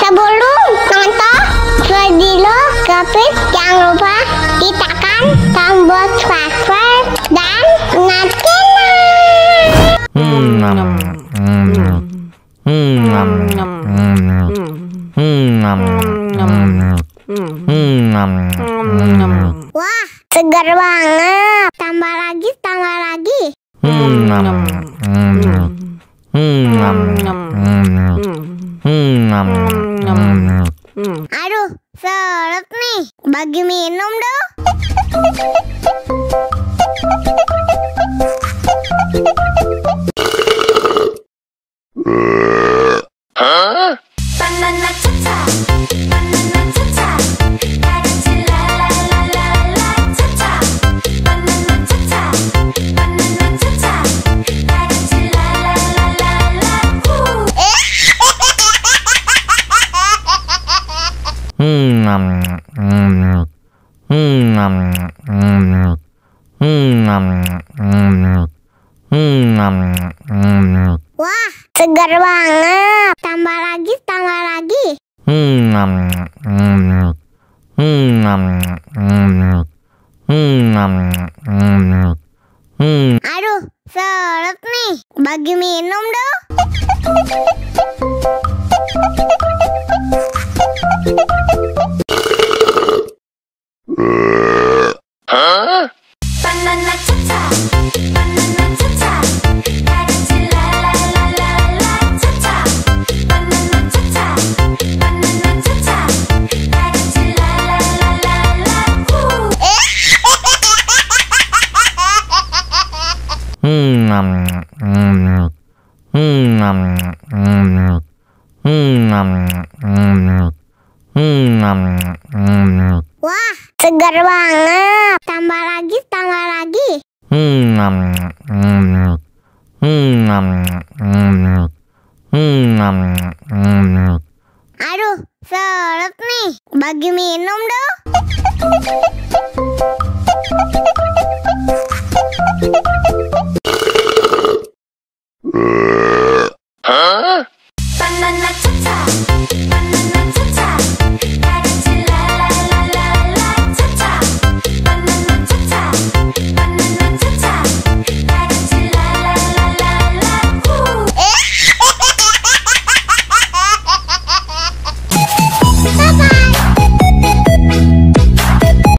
Sebelum nonton video Gapit, jangan lupa tekan tombol subscribe dan wah, segar banget. Tambah lagi. Aduh, seret nih. Bagi minum dong. Banana cha-cha, banana cha-cha, la la la la la cha-cha, banana cha-cha, banana cha-cha, la la la la la woo. Wah, segar banget. Tambah lagi. Aduh, seret nih. Bagi minum dong. Banana cha-cha, banana cha-cha, la la la la la cha-cha, banana cha-cha, banana cha-cha, la la la la la woo. Wah, segar banget. Tambah lagi. Aduh, seret nih. Bagi minum dong.